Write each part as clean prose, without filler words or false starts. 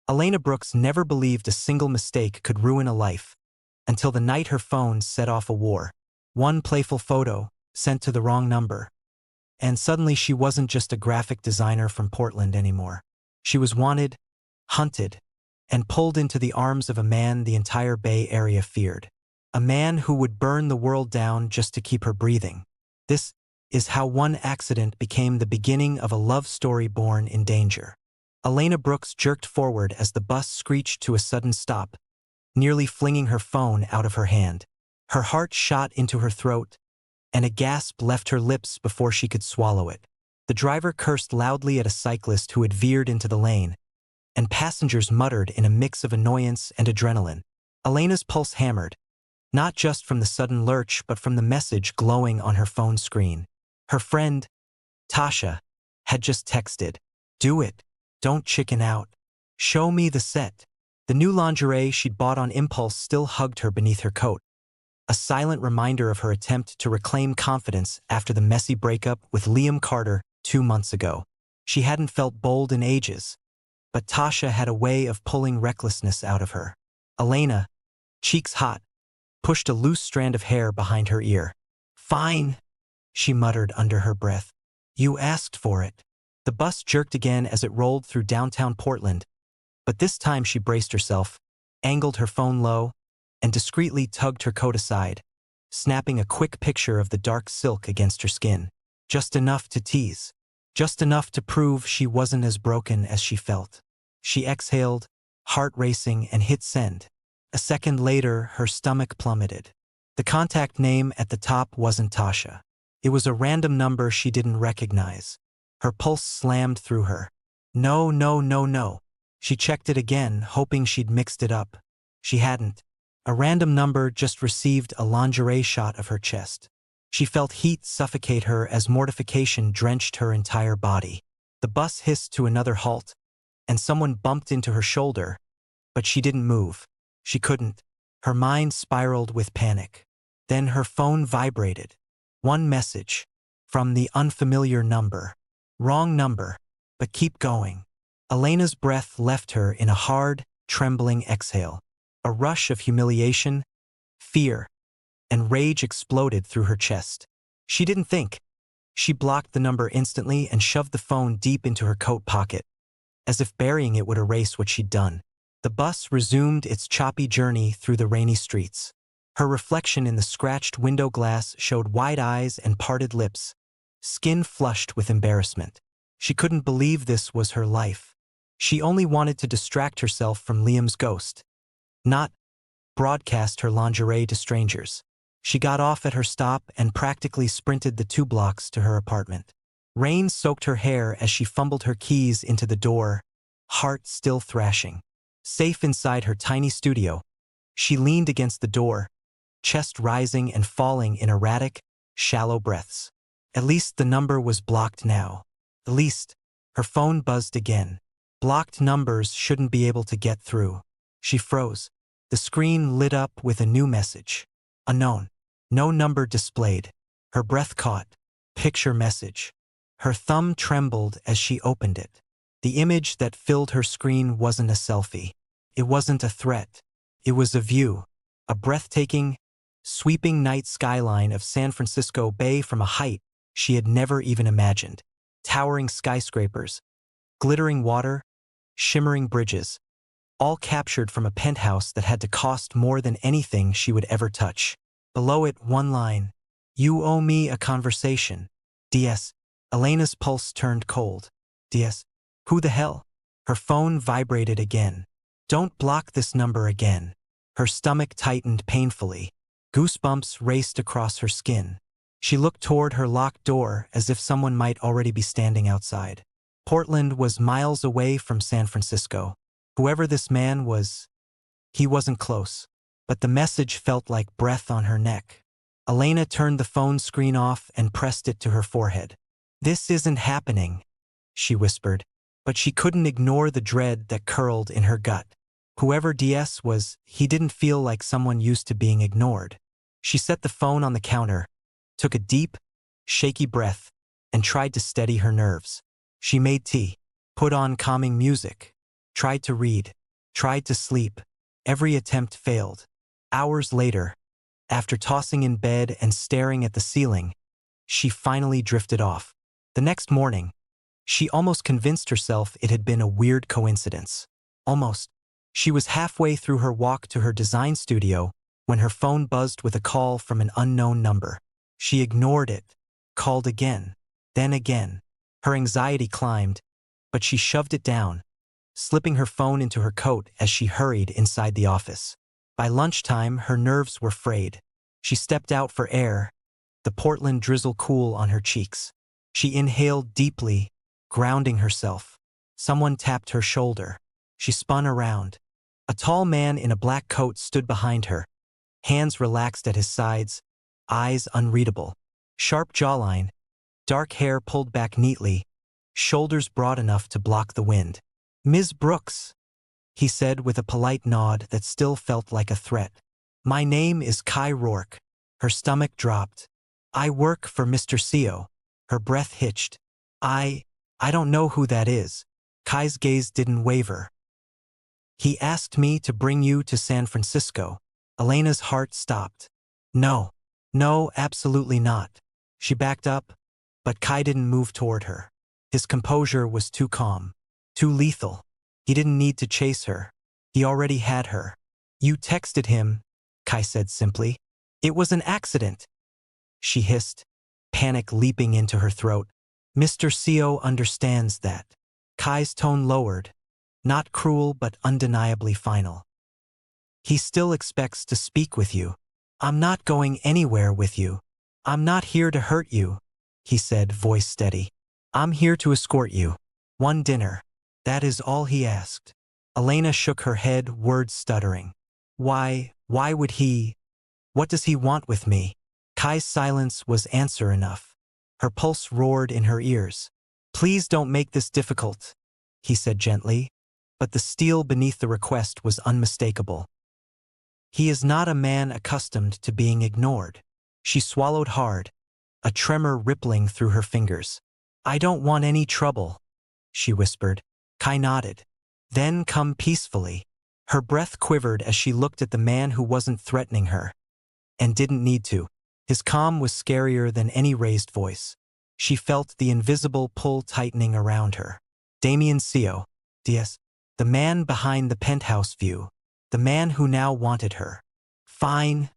Elena Brooks never believed a single mistake could ruin a life, until the night her phone set off a war. One playful photo, sent to the wrong number. And suddenly she wasn't just a graphic designer from Portland anymore. She was wanted, hunted, and pulled into the arms of a man the entire Bay Area feared. A man who would burn the world down just to keep her breathing. This is how one accident became the beginning of a love story born in danger. Elena Brooks jerked forward as the bus screeched to a sudden stop, nearly flinging her phone out of her hand. Her heart shot into her throat, and a gasp left her lips before she could swallow it. The driver cursed loudly at a cyclist who had veered into the lane, and passengers muttered in a mix of annoyance and adrenaline. Elena's pulse hammered, not just from the sudden lurch but from the message glowing on her phone screen. Her friend, Tasha, had just texted, "Do it. Don't chicken out. Show me the set." The new lingerie she'd bought on impulse still hugged her beneath her coat, a silent reminder of her attempt to reclaim confidence after the messy breakup with Liam Carter 2 months ago. She hadn't felt bold in ages, but Tasha had a way of pulling recklessness out of her. Elena, cheeks hot, pushed a loose strand of hair behind her ear. "Fine," she muttered under her breath. "You asked for it." The bus jerked again as it rolled through downtown Portland, but this time she braced herself, angled her phone low, and discreetly tugged her coat aside, snapping a quick picture of the dark silk against her skin. Just enough to tease. Just enough to prove she wasn't as broken as she felt. She exhaled, heart racing, and hit send. A second later, her stomach plummeted. The contact name at the top wasn't Tasha. It was a random number she didn't recognize. Her pulse slammed through her. No, no, no, no. She checked it again, hoping she'd mixed it up. She hadn't. A random number just received a lingerie shot of her chest. She felt heat suffocate her as mortification drenched her entire body. The bus hissed to another halt, and someone bumped into her shoulder, but she didn't move. She couldn't. Her mind spiraled with panic. Then her phone vibrated. One message, from the unfamiliar number. Wrong number, but keep going. Elena's breath left her in a hard, trembling exhale. A rush of humiliation, fear, and rage exploded through her chest. She didn't think. She blocked the number instantly and shoved the phone deep into her coat pocket, as if burying it would erase what she'd done. The bus resumed its choppy journey through the rainy streets. Her reflection in the scratched window glass showed wide eyes and parted lips, skin flushed with embarrassment. She couldn't believe this was her life. She only wanted to distract herself from Liam's ghost, not broadcast her lingerie to strangers. She got off at her stop and practically sprinted the 2 blocks to her apartment. Rain soaked her hair as she fumbled her keys into the door, heart still thrashing. Safe inside her tiny studio, she leaned against the door, chest rising and falling in erratic, shallow breaths. At least the number was blocked now. At least, her phone buzzed again. Blocked numbers shouldn't be able to get through. She froze. The screen lit up with a new message. Unknown. No number displayed. Her breath caught. Picture message. Her thumb trembled as she opened it. The image that filled her screen wasn't a selfie. It wasn't a threat. It was a view. A breathtaking, sweeping night skyline of San Francisco Bay from a height she had never even imagined. Towering skyscrapers, glittering water, shimmering bridges, all captured from a penthouse that had to cost more than anything she would ever touch. Below it, one line, "You owe me a conversation." DS. Elena's pulse turned cold. DS. Who the hell? Her phone vibrated again. Don't block this number again. Her stomach tightened painfully. Goosebumps raced across her skin. She looked toward her locked door as if someone might already be standing outside. Portland was miles away from San Francisco. Whoever this man was, he wasn't close. But the message felt like breath on her neck. Elena turned the phone screen off and pressed it to her forehead. "This isn't happening," she whispered, but she couldn't ignore the dread that curled in her gut. Whoever DS was, he didn't feel like someone used to being ignored. She set the phone on the counter, took a deep, shaky breath, and tried to steady her nerves. She made tea, put on calming music, tried to read, tried to sleep. Every attempt failed. Hours later, after tossing in bed and staring at the ceiling, she finally drifted off. The next morning, she almost convinced herself it had been a weird coincidence. Almost. She was halfway through her walk to her design studio when her phone buzzed with a call from an unknown number. She ignored it, called again, then again. Her anxiety climbed, but she shoved it down, slipping her phone into her coat as she hurried inside the office. By lunchtime, her nerves were frayed. She stepped out for air, the Portland drizzle cool on her cheeks. She inhaled deeply, grounding herself. Someone tapped her shoulder. She spun around. A tall man in a black coat stood behind her, hands relaxed at his sides, eyes unreadable. Sharp jawline, dark hair pulled back neatly, shoulders broad enough to block the wind. "Ms. Brooks," he said with a polite nod that still felt like a threat. "My name is Kai Rourke." Her stomach dropped. "I work for Mr. Seo." Her breath hitched. I don't know who that is." Kai's gaze didn't waver. "He asked me to bring you to San Francisco." Elena's heart stopped. No, absolutely not." She backed up, but Kai didn't move toward her. His composure was too calm, too lethal. He didn't need to chase her. He already had her. "You texted him," Kai said simply. "It was an accident," she hissed, panic leaping into her throat. "Mr. Seo understands that." Kai's tone lowered, not cruel but undeniably final. "He still expects to speak with you." "I'm not going anywhere with you. I'm not here to hurt you," he said, voice steady. "I'm here to escort you. One dinner. That is all he asked." Elena shook her head, words stuttering. Why would he? What does he want with me?" Kai's silence was answer enough. Her pulse roared in her ears. "Please don't make this difficult," he said gently, but the steel beneath the request was unmistakable. "He is not a man accustomed to being ignored." She swallowed hard, a tremor rippling through her fingers. "I don't want any trouble," she whispered. Kai nodded. "Then come peacefully." Her breath quivered as she looked at the man who wasn't threatening her, and didn't need to. His calm was scarier than any raised voice. She felt the invisible pull tightening around her. Damien Seo, DS, the man behind the penthouse view, the man who now wanted her. "Fine,"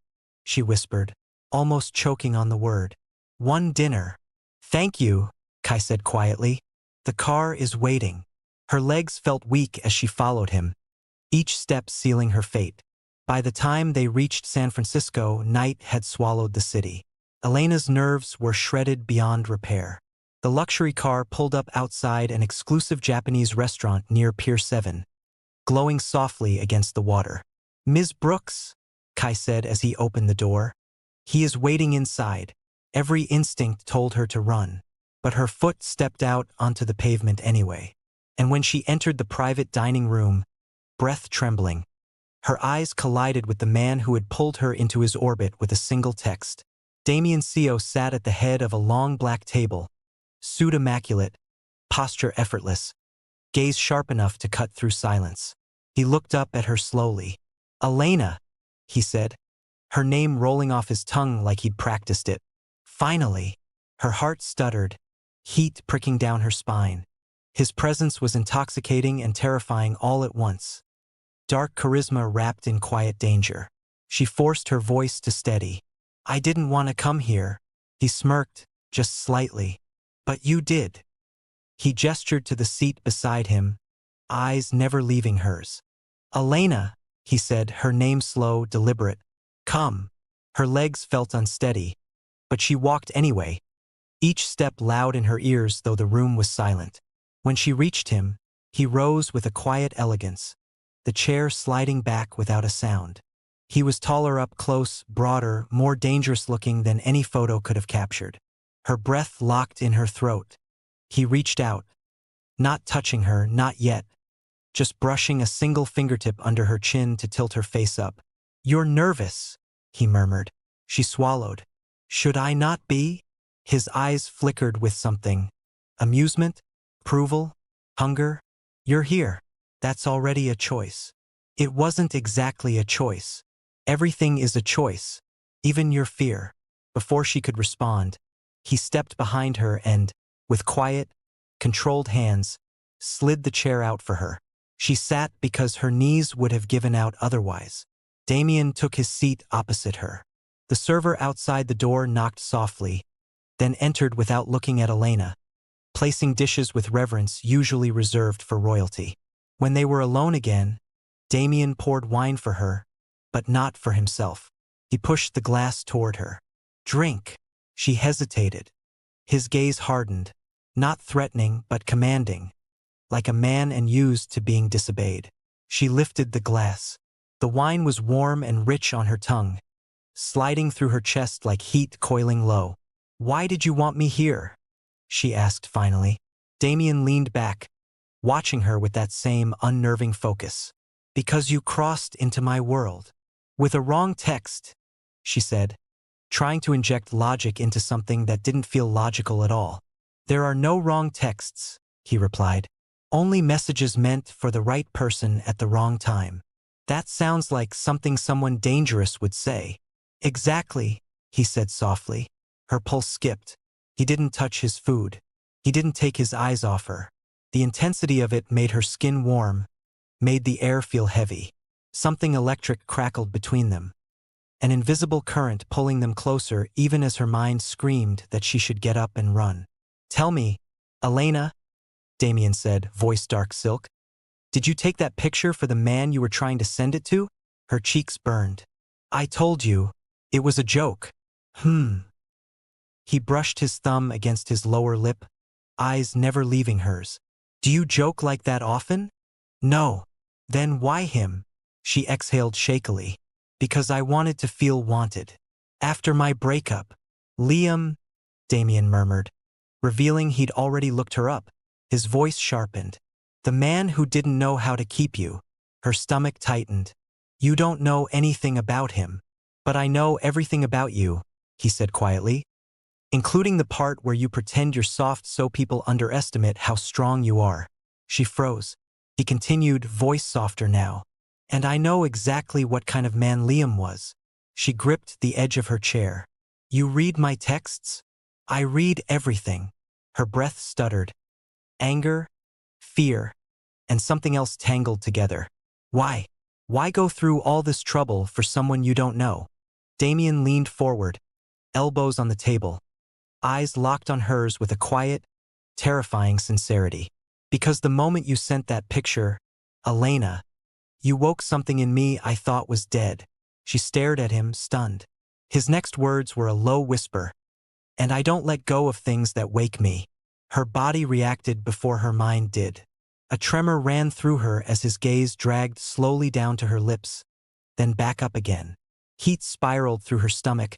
she whispered, almost choking on the word. "One dinner." "Thank you," Kai said quietly. "The car is waiting." Her legs felt weak as she followed him, each step sealing her fate. By the time they reached San Francisco, night had swallowed the city. Elena's nerves were shredded beyond repair. The luxury car pulled up outside an exclusive Japanese restaurant near Pier 7, glowing softly against the water. "Ms. Brooks," Kai said as he opened the door. "He is waiting inside." Every instinct told her to run, but her foot stepped out onto the pavement anyway. And when she entered the private dining room, breath trembling, her eyes collided with the man who had pulled her into his orbit with a single text. Damien Seo sat at the head of a long black table, suit immaculate, posture effortless, gaze sharp enough to cut through silence. He looked up at her slowly. "Elena," he said, her name rolling off his tongue like he'd practiced it. Finally, her heart stuttered, heat pricking down her spine. His presence was intoxicating and terrifying all at once. Dark charisma wrapped in quiet danger. She forced her voice to steady. "I didn't want to come here." He smirked, just slightly. "But you did." He gestured to the seat beside him, eyes never leaving hers. "Elena," he said, her name slow, deliberate. "Come." Her legs felt unsteady, but she walked anyway, each step loud in her ears though the room was silent. When she reached him, he rose with a quiet elegance, the chair sliding back without a sound. He was taller up close, broader, more dangerous looking than any photo could have captured. Her breath locked in her throat. He reached out, not touching her, not yet, just brushing a single fingertip under her chin to tilt her face up. "You're nervous," he murmured. She swallowed. "Should I not be?" His eyes flickered with something. Amusement? Approval? Hunger? "You're here." That's already a choice. It wasn't exactly a choice. Everything is a choice, even your fear. Before she could respond, he stepped behind her and, with quiet, controlled hands, slid the chair out for her. She sat because her knees would have given out otherwise. Damien took his seat opposite her. The server outside the door knocked softly, then entered without looking at Elena, placing dishes with reverence usually reserved for royalty. When they were alone again, Damien poured wine for her, but not for himself. He pushed the glass toward her. "Drink." She hesitated. His gaze hardened, not threatening but commanding, like a man and used to being disobeyed. She lifted the glass. The wine was warm and rich on her tongue, sliding through her chest like heat coiling low. "Why did you want me here?" she asked finally. Damien leaned back, watching her with that same unnerving focus. "Because you crossed into my world. With a wrong text," she said, trying to inject logic into something that didn't feel logical at all. "There are no wrong texts," he replied. "Only messages meant for the right person at the wrong time." "That sounds like something someone dangerous would say." "Exactly," he said softly. Her pulse skipped. He didn't touch his food. He didn't take his eyes off her. The intensity of it made her skin warm, made the air feel heavy. Something electric crackled between them, an invisible current pulling them closer even as her mind screamed that she should get up and run. "Tell me, Elena," Damien said, voice dark silk. "Did you take that picture for the man you were trying to send it to?" Her cheeks burned. "I told you, it was a joke." He brushed his thumb against his lower lip, eyes never leaving hers. "Do you joke like that often?" "No." "Then why him?" She exhaled shakily. "Because I wanted to feel wanted. After my breakup." "Liam," Damien murmured, revealing he'd already looked her up. His voice sharpened. "The man who didn't know how to keep you." Her stomach tightened. "You don't know anything about him. But I know everything about you," he said quietly, "including the part where you pretend you're soft so people underestimate how strong you are." She froze. He continued, voice softer now. "And I know exactly what kind of man Liam was." She gripped the edge of her chair. "You read my texts?" "I read everything." Her breath stuttered. Anger, fear, and something else tangled together. "Why? Why go through all this trouble for someone you don't know?" Damien leaned forward, elbows on the table, eyes locked on hers with a quiet, terrifying sincerity. "Because the moment you sent that picture, Elena, you woke something in me I thought was dead." She stared at him, stunned. His next words were a low whisper. "And I don't let go of things that wake me." Her body reacted before her mind did. A tremor ran through her as his gaze dragged slowly down to her lips, then back up again. Heat spiraled through her stomach,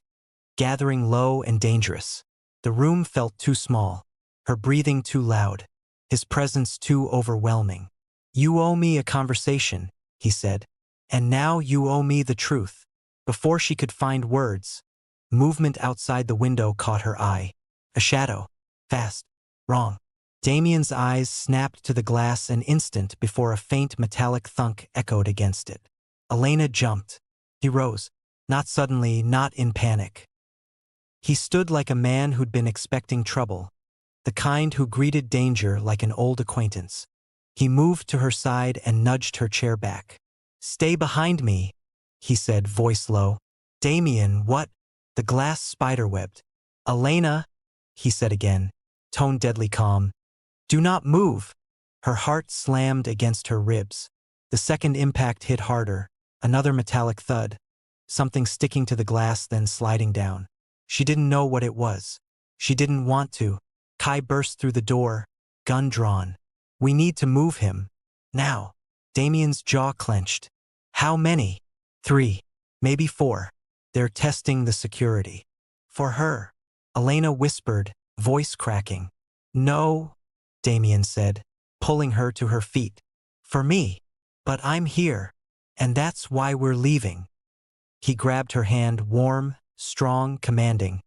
gathering low and dangerous. The room felt too small, her breathing too loud, his presence too overwhelming. "You owe me a conversation," he said. "And now you owe me the truth." Before she could find words, movement outside the window caught her eye. A shadow. Fast. Wrong. Damien's eyes snapped to the glass an instant before a faint metallic thunk echoed against it. Elena jumped. He rose. Not suddenly, not in panic. He stood like a man who'd been expecting trouble, the kind who greeted danger like an old acquaintance. He moved to her side and nudged her chair back. "Stay behind me," he said, voice low. "Damien, what?" The glass spiderwebbed. "Elena," he said again, tone deadly calm. "Do not move." Her heart slammed against her ribs. The second impact hit harder, another metallic thud, something sticking to the glass then sliding down. She didn't know what it was. She didn't want to. Kai burst through the door, gun drawn. "We need to move him. Now." Damien's jaw clenched. "How many?" "3. Maybe 4. They're testing the security." "For her," Elena whispered, voice cracking. "No," Damien said, pulling her to her feet. "For me. But I'm here. And that's why we're leaving." He grabbed her hand, warm, strong, commanding,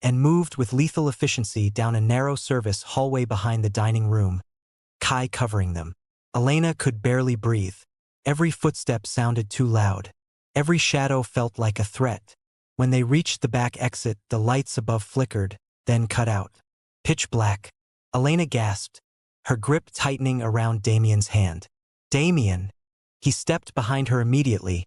and moved with lethal efficiency down a narrow service hallway behind the dining room, Kai covering them. Elena could barely breathe. Every footstep sounded too loud. Every shadow felt like a threat. When they reached the back exit, the lights above flickered, then cut out. Pitch black. Elena gasped, her grip tightening around Damien's hand. Damien! He stepped behind her immediately,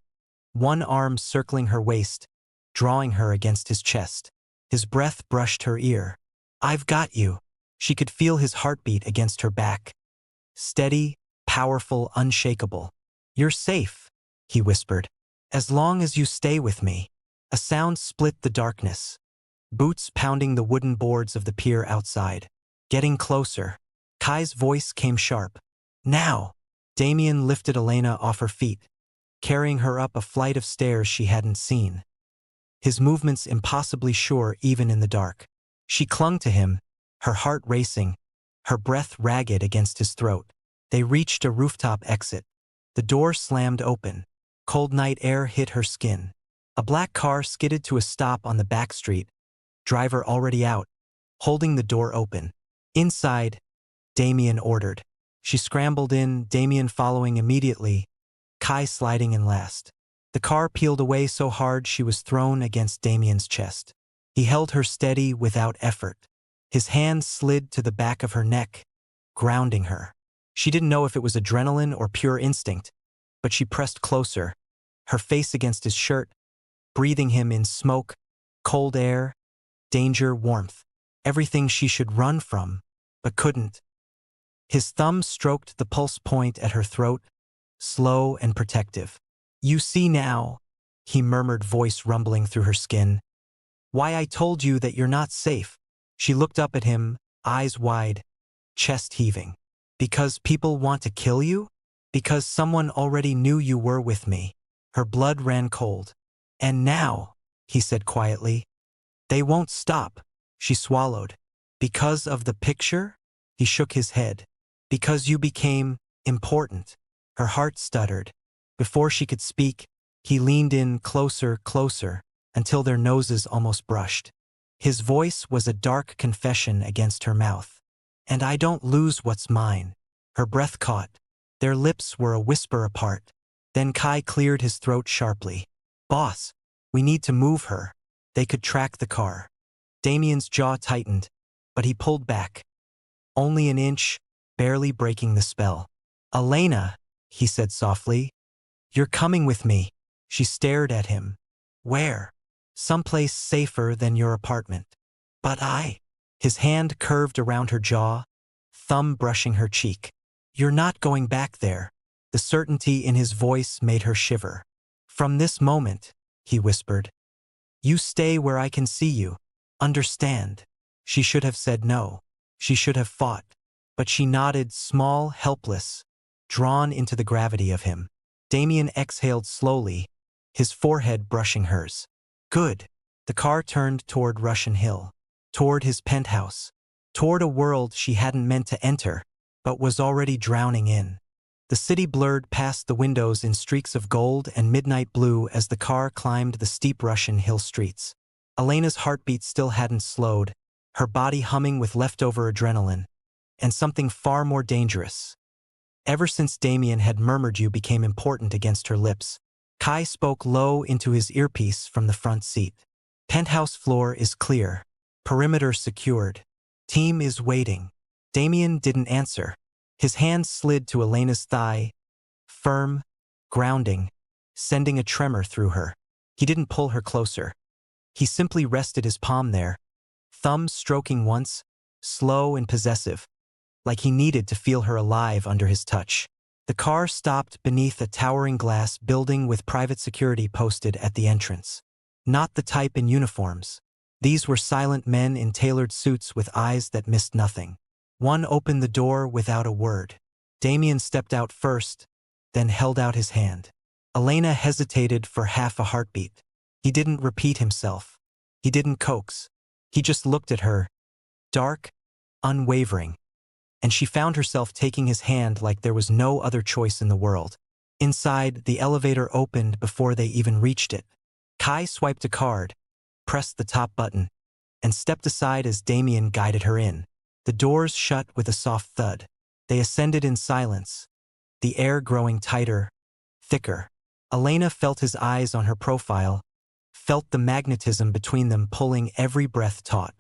one arm circling her waist, drawing her against his chest. His breath brushed her ear. I've got you. She could feel his heartbeat against her back. Steady, powerful, unshakable. You're safe, he whispered. As long as you stay with me. A sound split the darkness. Boots pounding the wooden boards of the pier outside. Getting closer. Kai's voice came sharp. Now! Damien lifted Elena off her feet, carrying her up a flight of stairs she hadn't seen. His movements impossibly sure even in the dark. She clung to him, her heart racing, her breath ragged against his throat. They reached a rooftop exit. The door slammed open. Cold night air hit her skin. A black car skidded to a stop on the back street, driver already out, holding the door open. Inside, Damien ordered. She scrambled in, Damien following immediately, Kai sliding in last. The car peeled away so hard she was thrown against Damien's chest. He held her steady without effort. His hand slid to the back of her neck, grounding her. She didn't know if it was adrenaline or pure instinct, but she pressed closer, her face against his shirt, breathing him in smoke, cold air, danger, warmth. Everything she should run from, but couldn't. His thumb stroked the pulse point at her throat, slow and protective. You see now, he murmured, voice rumbling through her skin. Why I told you that you're not safe. She looked up at him, eyes wide, chest heaving. Because people want to kill you? Because someone already knew you were with me. Her blood ran cold. And now, he said quietly, they won't stop. She swallowed. Because of the picture? He shook his head. Because you became important. Her heart stuttered. Before she could speak, he leaned in closer, closer, until their noses almost brushed. His voice was a dark confession against her mouth. And I don't lose what's mine. Her breath caught. Their lips were a whisper apart. Then Kai cleared his throat sharply. Boss, we need to move her. They could track the car. Damien's jaw tightened, but he pulled back. Only an inch, barely breaking the spell. Elena, he said softly. You're coming with me. She stared at him. Where? Someplace safer than your apartment. But I. His hand curved around her jaw, thumb brushing her cheek. You're not going back there. The certainty in his voice made her shiver. From this moment, he whispered. You stay where I can see you. Understand. She should have said no. She should have fought. But she nodded, small, helpless, drawn into the gravity of him. Damien exhaled slowly, his forehead brushing hers. Good. The car turned toward Russian Hill, toward his penthouse, toward a world she hadn't meant to enter, but was already drowning in. The city blurred past the windows in streaks of gold and midnight blue as the car climbed the steep Russian Hill streets. Elena's heartbeat still hadn't slowed, her body humming with leftover adrenaline. And something far more dangerous. Ever since Damien had murmured you became important against her lips, Kai spoke low into his earpiece from the front seat. Penthouse floor is clear. Perimeter secured. Team is waiting. Damien didn't answer. His hand slid to Elena's thigh, firm, grounding, sending a tremor through her. He didn't pull her closer. He simply rested his palm there, thumb stroking once, slow and possessive, like he needed to feel her alive under his touch. The car stopped beneath a towering glass building with private security posted at the entrance. Not the type in uniforms. These were silent men in tailored suits with eyes that missed nothing. One opened the door without a word. Damien stepped out first, then held out his hand. Elena hesitated for half a heartbeat. He didn't repeat himself. He didn't coax. He just looked at her, dark, unwavering. And she found herself taking his hand like there was no other choice in the world. Inside, the elevator opened before they even reached it. Kai swiped a card, pressed the top button, and stepped aside as Damien guided her in. The doors shut with a soft thud. They ascended in silence, the air growing tighter, thicker. Elena felt his eyes on her profile, felt the magnetism between them pulling every breath taut.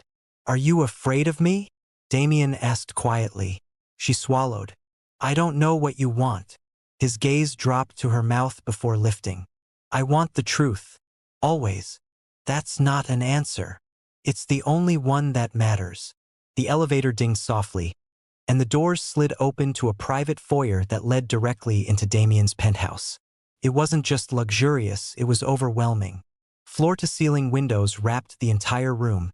"Are you afraid of me?" Damien asked quietly. She swallowed. "I don't know what you want." His gaze dropped to her mouth before lifting. "I want the truth. Always." "That's not an answer. It's the only one that matters." The elevator dinged softly, and the doors slid open to a private foyer that led directly into Damien's penthouse. It wasn't just luxurious, it was overwhelming. Floor-to-ceiling windows wrapped the entire room,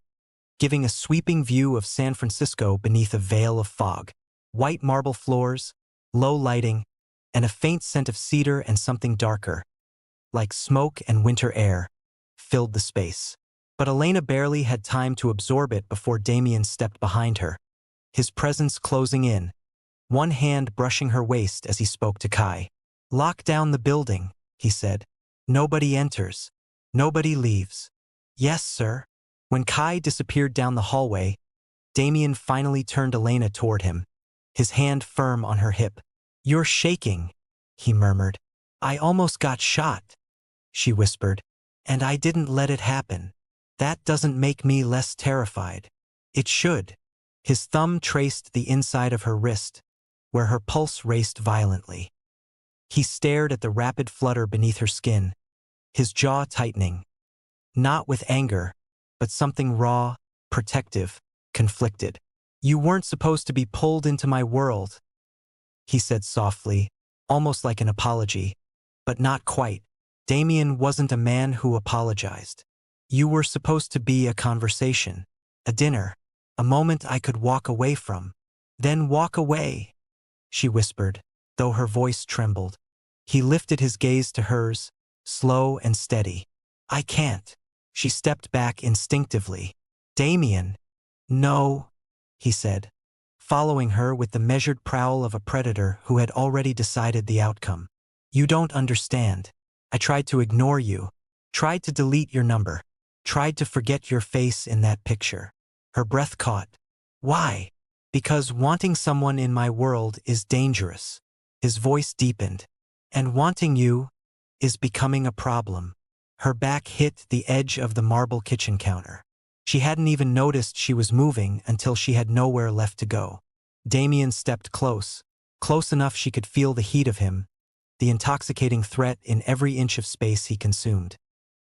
giving a sweeping view of San Francisco beneath a veil of fog. White marble floors, low lighting, and a faint scent of cedar and something darker, like smoke and winter air, filled the space. But Elena barely had time to absorb it before Damien stepped behind her, his presence closing in, one hand brushing her waist as he spoke to Kai. "Lock down the building," he said. "Nobody enters. Nobody leaves." "Yes, sir." When Kai disappeared down the hallway, Damien finally turned Elena toward him, his hand firm on her hip. "You're shaking," he murmured. "I almost got shot," she whispered. "And I didn't let it happen. That doesn't make me less terrified." "It should." His thumb traced the inside of her wrist, where her pulse raced violently. He stared at the rapid flutter beneath her skin, his jaw tightening. Not with anger, but something raw, protective, conflicted. "You weren't supposed to be pulled into my world," he said softly, almost like an apology, but not quite. Damien wasn't a man who apologized. "You were supposed to be a conversation, a dinner, a moment I could walk away from." "Then walk away," she whispered, though her voice trembled. He lifted his gaze to hers, slow and steady. "I can't." She stepped back instinctively. "Damien." "No," he said, following her with the measured prowl of a predator who had already decided the outcome. "You don't understand. I tried to ignore you, tried to delete your number, tried to forget your face in that picture." Her breath caught. "Why?" "Because wanting someone in my world is dangerous." His voice deepened. "And wanting you is becoming a problem." Her back hit the edge of the marble kitchen counter. She hadn't even noticed she was moving until she had nowhere left to go. Damien stepped close, close enough she could feel the heat of him, the intoxicating threat in every inch of space he consumed.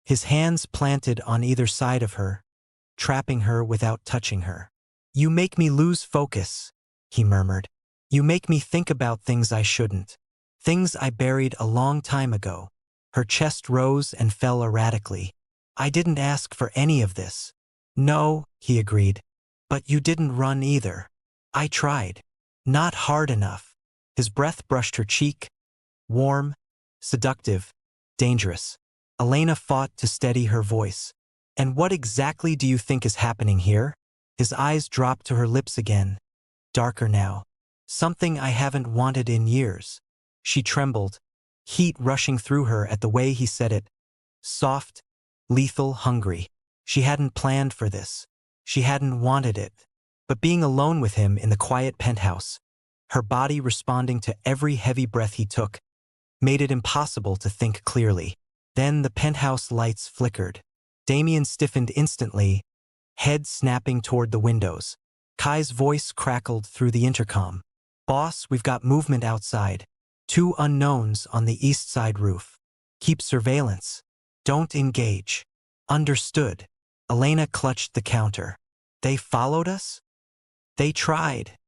His hands planted on either side of her, trapping her without touching her. "You make me lose focus," he murmured. "You make me think about things I shouldn't. Things I buried a long time ago." Her chest rose and fell erratically. "I didn't ask for any of this." "No," he agreed. "But you didn't run either." "I tried. Not hard enough." His breath brushed her cheek, warm, seductive, dangerous. Elena fought to steady her voice. "And what exactly do you think is happening here?" His eyes dropped to her lips again, darker now. "Something I haven't wanted in years." She trembled, heat rushing through her at the way he said it. Soft, lethal, hungry. She hadn't planned for this. She hadn't wanted it. But being alone with him in the quiet penthouse, her body responding to every heavy breath he took, made it impossible to think clearly. Then the penthouse lights flickered. Damien stiffened instantly, head snapping toward the windows. Kai's voice crackled through the intercom. "Boss, we've got movement outside. 2 unknowns on the east side roof. Keep surveillance. Don't engage." "Understood." Elena clutched the counter. "They followed us?" "They tried,"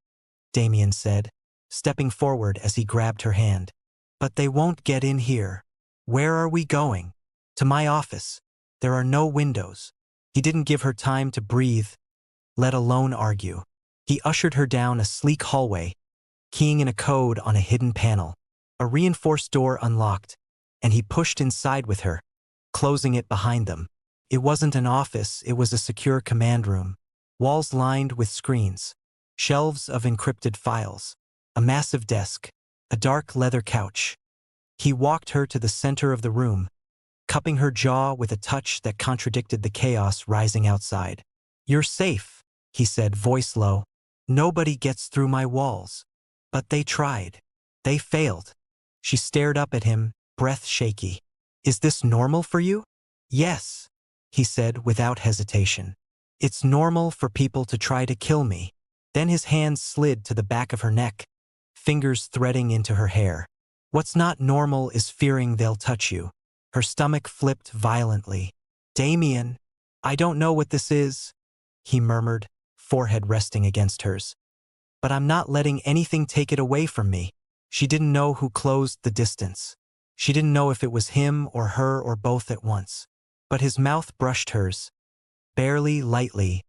Damien said, stepping forward as he grabbed her hand. "But they won't get in here." "Where are we going?" "To my office. There are no windows." He didn't give her time to breathe, let alone argue. He ushered her down a sleek hallway, keying in a code on a hidden panel. A reinforced door unlocked, and he pushed inside with her, closing it behind them. It wasn't an office, it was a secure command room. Walls lined with screens, shelves of encrypted files, a massive desk, a dark leather couch. He walked her to the center of the room, cupping her jaw with a touch that contradicted the chaos rising outside. "You're safe," he said, voice low. "Nobody gets through my walls." "But they tried." They failed. She stared up at him, breath shaky. Is this normal for you? Yes, he said without hesitation. It's normal for people to try to kill me. Then his hands slid to the back of her neck, fingers threading into her hair. What's not normal is fearing they'll touch you. Her stomach flipped violently. Damien, I don't know what this is, he murmured, forehead resting against hers. But I'm not letting anything take it away from me. She didn't know who closed the distance. She didn't know if it was him or her or both at once. But his mouth brushed hers, barely, lightly,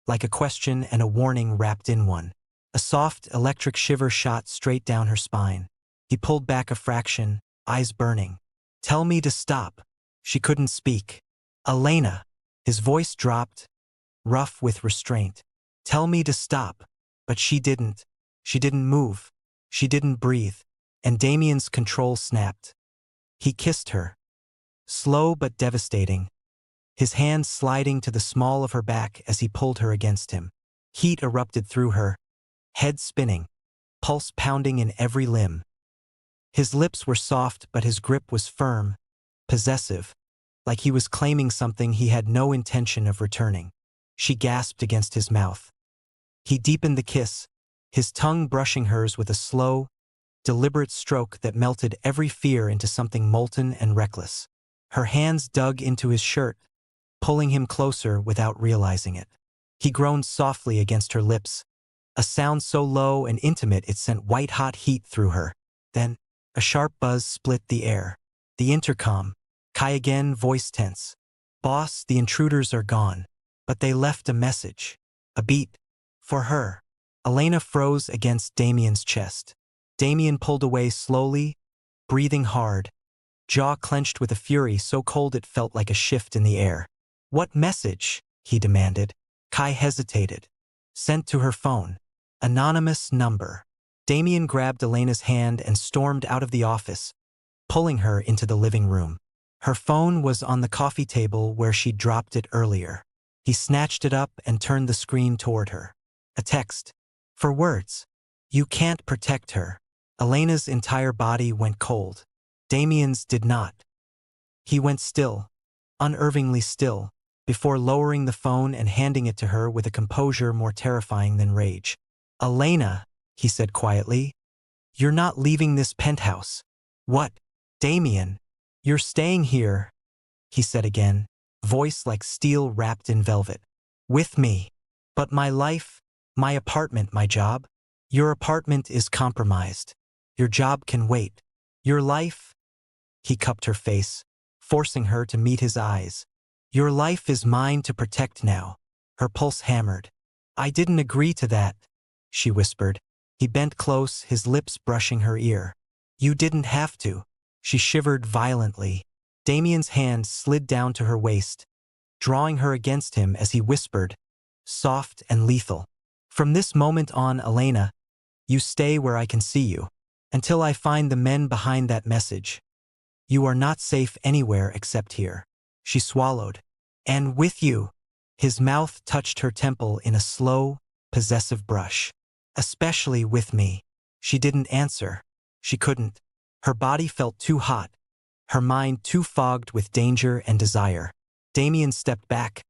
like a question and a warning wrapped in one. A soft, electric shiver shot straight down her spine. He pulled back a fraction, eyes burning. Tell me to stop. She couldn't speak. Elena. His voice dropped, rough with restraint. Tell me to stop. But she didn't. She didn't move. She didn't breathe. And Damien's control snapped. He kissed her. Slow but devastating. His hand sliding to the small of her back as he pulled her against him. Heat erupted through her, head spinning, pulse pounding in every limb. His lips were soft, but his grip was firm, possessive, like he was claiming something he had no intention of returning. She gasped against his mouth. He deepened the kiss, his tongue brushing hers with a slow, deliberate stroke that melted every fear into something molten and reckless. Her hands dug into his shirt, pulling him closer without realizing it. He groaned softly against her lips, a sound so low and intimate it sent white-hot heat through her. Then, a sharp buzz split the air. The intercom. Kai again, voice tense. Boss, the intruders are gone. But they left a message. A beat. For her. Elena froze against Damien's chest. Damien pulled away slowly, breathing hard, jaw clenched with a fury so cold it felt like a shift in the air. What message? He demanded. Kai hesitated. Sent to her phone. Anonymous number. Damien grabbed Elena's hand and stormed out of the office, pulling her into the living room. Her phone was on the coffee table where she'd dropped it earlier. He snatched it up and turned the screen toward her. A text. For words. You can't protect her. Elena's entire body went cold. Damien's did not. He went still, unnervingly still, before lowering the phone and handing it to her with a composure more terrifying than rage. Elena, he said quietly, you're not leaving this penthouse. What? Damien, you're staying here, he said again, voice like steel wrapped in velvet. With me. But my life, my apartment, my job? Your apartment is compromised. Your job can wait. Your life? He cupped her face, forcing her to meet his eyes. Your life is mine to protect now. Her pulse hammered. I didn't agree to that, she whispered. He bent close, his lips brushing her ear. You didn't have to. She shivered violently. Damien's hand slid down to her waist, drawing her against him as he whispered, soft and lethal. From this moment on, Elena, you stay where I can see you. Until I find the men behind that message. You are not safe anywhere except here. She swallowed. And with you. His mouth touched her temple in a slow, possessive brush. Especially with me. She didn't answer. She couldn't. Her body felt too hot. Her mind too fogged with danger and desire. Damien stepped back,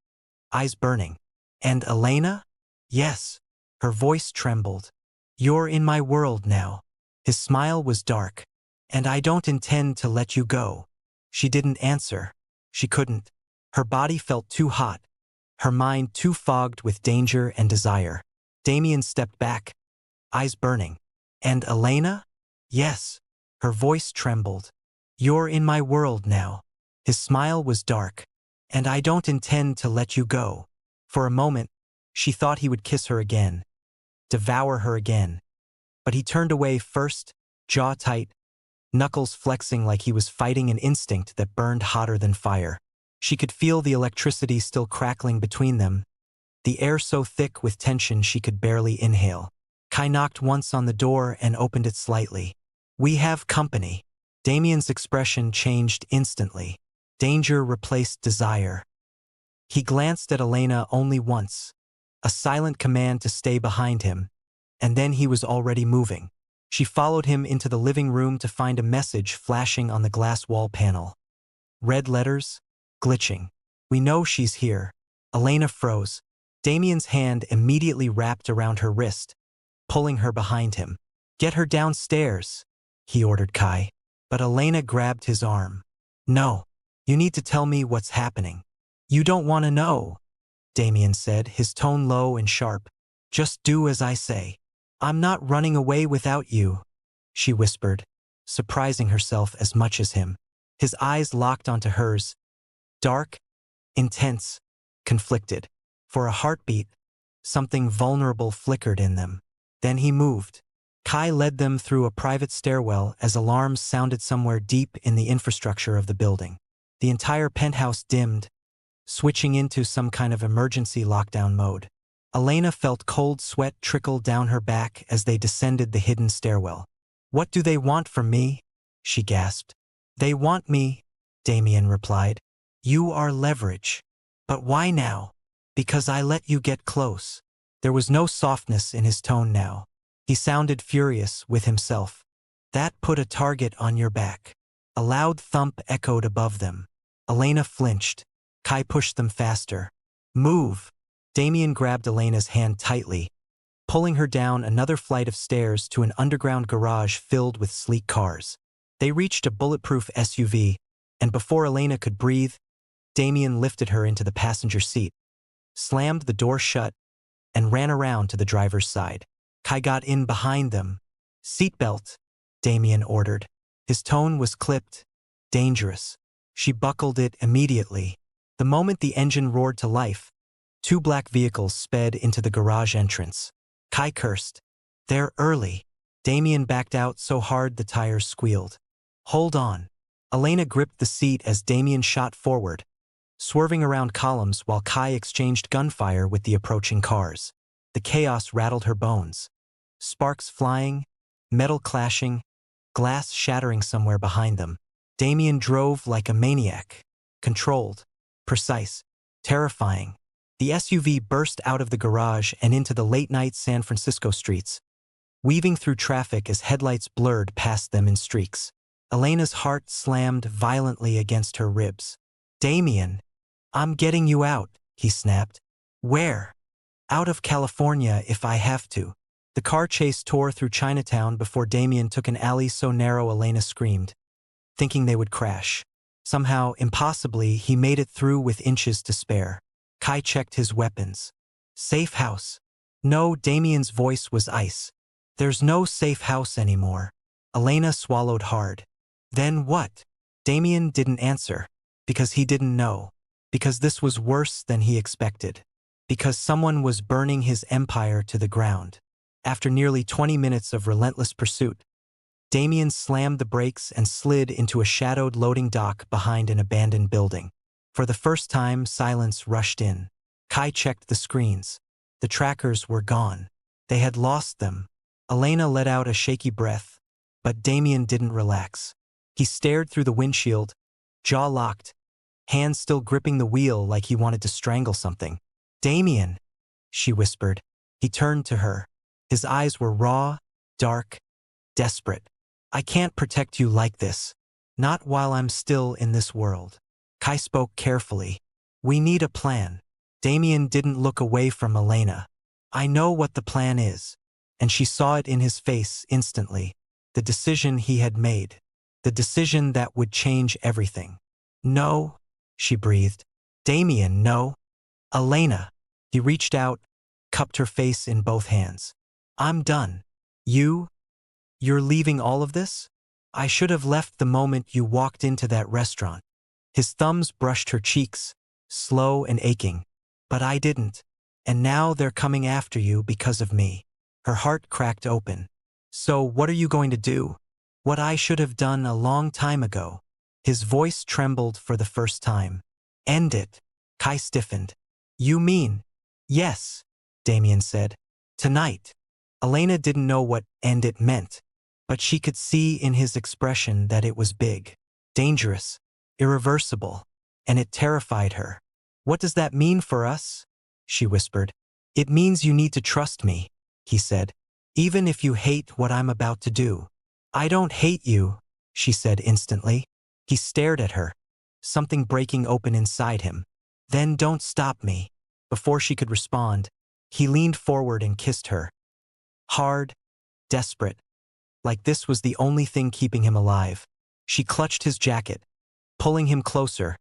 eyes burning. And Elena? Yes. Her voice trembled. You're in my world now. His smile was dark. And I don't intend to let you go. She didn't answer. She couldn't. Her body felt too hot. Her mind too fogged with danger and desire. Damien stepped back, eyes burning. And Elena? Yes. Her voice trembled. You're in my world now. His smile was dark. And I don't intend to let you go. For a moment, she thought he would kiss her again. Devour her again. But he turned away first, jaw tight, knuckles flexing like he was fighting an instinct that burned hotter than fire. She could feel the electricity still crackling between them, the air so thick with tension she could barely inhale. Kai knocked once on the door and opened it slightly. We have company. Damien's expression changed instantly. Danger replaced desire. He glanced at Elena only once, a silent command to stay behind him, and then he was already moving. She followed him into the living room to find a message flashing on the glass wall panel. Red letters, glitching. "We know she's here." Elena froze. Damien's hand immediately wrapped around her wrist, pulling her behind him. "Get her downstairs," he ordered Kai. But Elena grabbed his arm. "No. You need to tell me what's happening." "You don't want to know," Damien said, his tone low and sharp. "Just do as I say." "I'm not running away without you," she whispered, surprising herself as much as him. His eyes locked onto hers, dark, intense, conflicted. For a heartbeat, something vulnerable flickered in them. Then he moved. Kai led them through a private stairwell as alarms sounded somewhere deep in the infrastructure of the building. The entire penthouse dimmed, switching into some kind of emergency lockdown mode. Elena felt cold sweat trickle down her back as they descended the hidden stairwell. "What do they want from me?" she gasped. "They want me," Damien replied. "You are leverage." "But why now?" "Because I let you get close." There was no softness in his tone now. He sounded furious with himself. "That put a target on your back." A loud thump echoed above them. Elena flinched. Kai pushed them faster. "Move!" Damien grabbed Elena's hand tightly, pulling her down another flight of stairs to an underground garage filled with sleek cars. They reached a bulletproof SUV, and before Elena could breathe, Damien lifted her into the passenger seat, slammed the door shut, and ran around to the driver's side. Kai got in behind them. "Seatbelt," Damien ordered. His tone was clipped, dangerous. She buckled it immediately. The moment the engine roared to life, two black vehicles sped into the garage entrance. Kai cursed. "They're early." Damien backed out so hard the tires squealed. "Hold on." Elena gripped the seat as Damien shot forward, swerving around columns while Kai exchanged gunfire with the approaching cars. The chaos rattled her bones. Sparks flying, metal clashing, glass shattering somewhere behind them. Damien drove like a maniac, controlled, precise, terrifying. The SUV burst out of the garage and into the late-night San Francisco streets, weaving through traffic as headlights blurred past them in streaks. Elena's heart slammed violently against her ribs. "Damien, I'm getting you out," he snapped. "Where?" "Out of California if I have to." The car chase tore through Chinatown before Damien took an alley so narrow Elena screamed, thinking they would crash. Somehow, impossibly, he made it through with inches to spare. Kai checked his weapons. "Safe house." "No," Damien's voice was ice. "There's no safe house anymore." Elena swallowed hard. "Then what?" Damien didn't answer, because he didn't know, because this was worse than he expected, because someone was burning his empire to the ground. After nearly 20 minutes of relentless pursuit, Damien slammed the brakes and slid into a shadowed loading dock behind an abandoned building. For the first time, silence rushed in. Kai checked the screens. The trackers were gone. They had lost them. Elena let out a shaky breath, but Damien didn't relax. He stared through the windshield, jaw locked, hands still gripping the wheel like he wanted to strangle something. "Damien," she whispered. He turned to her. His eyes were raw, dark, desperate. "I can't protect you like this. Not while I'm still in this world." Kai spoke carefully. "We need a plan." Damien didn't look away from Elena. "I know what the plan is." And she saw it in his face instantly. The decision he had made. The decision that would change everything. "No," she breathed. "Damien, no." "Elena." He reached out, cupped her face in both hands. "I'm done." You're leaving all of this?" "I should have left the moment you walked into that restaurant." His thumbs brushed her cheeks, slow and aching. "But I didn't. And now they're coming after you because of me." Her heart cracked open. "So what are you going to do?" "What I should have done a long time ago." His voice trembled for the first time. "End it." Kai stiffened. "You mean?" "Yes," Damien said. "Tonight." Elena didn't know what "end it" meant, but she could see in his expression that it was big, dangerous, irreversible, and it terrified her. "What does that mean for us?" she whispered. "It means you need to trust me," he said. Even if you hate what I'm about to do. I don't hate you, she said instantly. He stared at her, something breaking open inside him. Then don't stop me. Before she could respond, he leaned forward and kissed her. Hard, desperate, like this was the only thing keeping him alive. She clutched his jacket, pulling him closer,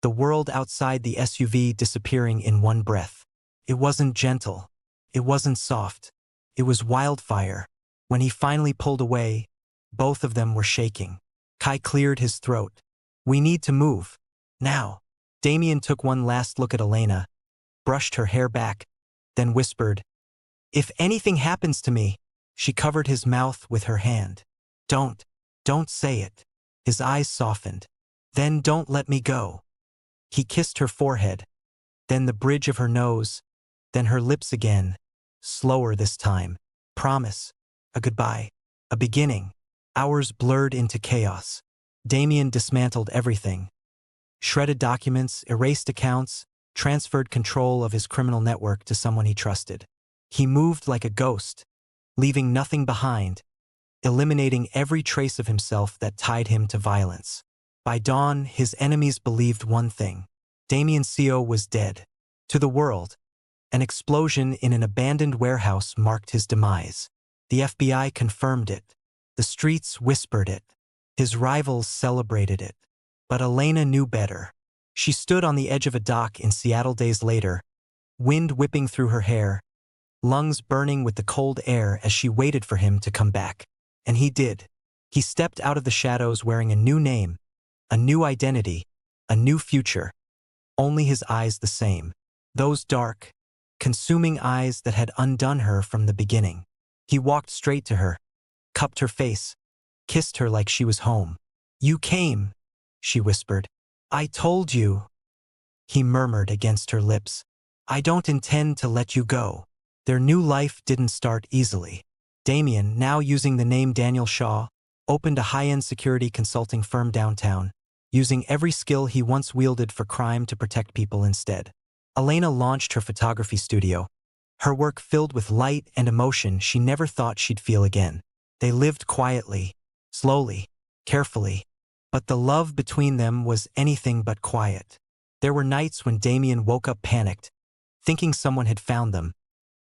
the world outside the SUV disappearing in one breath. It wasn't gentle. It wasn't soft. It was wildfire. When he finally pulled away, both of them were shaking. Kai cleared his throat. We need to move. Now. Damien took one last look at Elena, brushed her hair back, then whispered, If anything happens to me. She covered his mouth with her hand. Don't say it. His eyes softened. Then don't let me go. He kissed her forehead, then the bridge of her nose, then her lips again, slower this time. Promise. A goodbye. A beginning. Hours blurred into chaos. Damien dismantled everything. Shredded documents, erased accounts, transferred control of his criminal network to someone he trusted. He moved like a ghost, leaving nothing behind, eliminating every trace of himself that tied him to violence. By dawn, his enemies believed one thing. Damien Seo was dead. To the world, an explosion in an abandoned warehouse marked his demise. The FBI confirmed it. The streets whispered it. His rivals celebrated it. But Elena knew better. She stood on the edge of a dock in Seattle days later, wind whipping through her hair, lungs burning with the cold air as she waited for him to come back. And he did. He stepped out of the shadows wearing a new name, a new identity, a new future. Only his eyes the same. Those dark, consuming eyes that had undone her from the beginning. He walked straight to her, cupped her face, kissed her like she was home. You came, she whispered. I told you. He murmured against her lips. I don't intend to let you go. Their new life didn't start easily. Damien, now using the name Daniel Shaw, opened a high-end security consulting firm downtown, using every skill he once wielded for crime to protect people instead. Elena launched her photography studio, her work filled with light and emotion she never thought she'd feel again. They lived quietly, slowly, carefully, but the love between them was anything but quiet. There were nights when Damien woke up panicked, thinking someone had found them,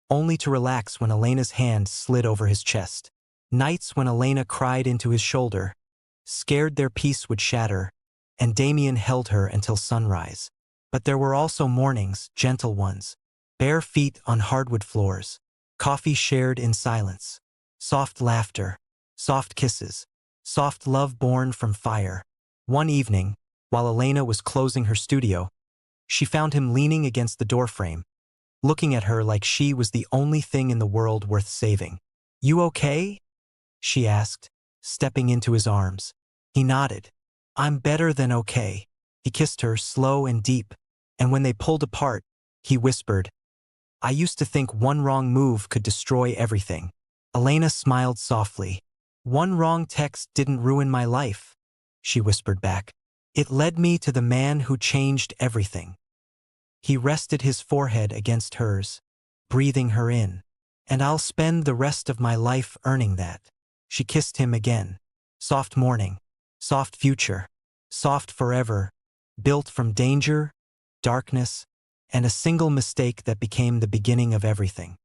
only to relax when Elena's hand slid over his chest. Nights when Elena cried into his shoulder, scared their peace would shatter, and Damien held her until sunrise. But there were also mornings, gentle ones, bare feet on hardwood floors, coffee shared in silence, soft laughter, soft kisses, soft love born from fire. One evening, while Elena was closing her studio, she found him leaning against the doorframe, looking at her like she was the only thing in the world worth saving. You okay? She asked, stepping into his arms. He nodded. I'm better than okay. He kissed her slow and deep, and when they pulled apart, he whispered, I used to think one wrong move could destroy everything. Elena smiled softly. One wrong text didn't ruin my life, she whispered back. It led me to the man who changed everything. He rested his forehead against hers, breathing her in. And I'll spend the rest of my life earning that. She kissed him again. Soft morning, soft future, soft forever, built from danger, darkness, and a single mistake that became the beginning of everything.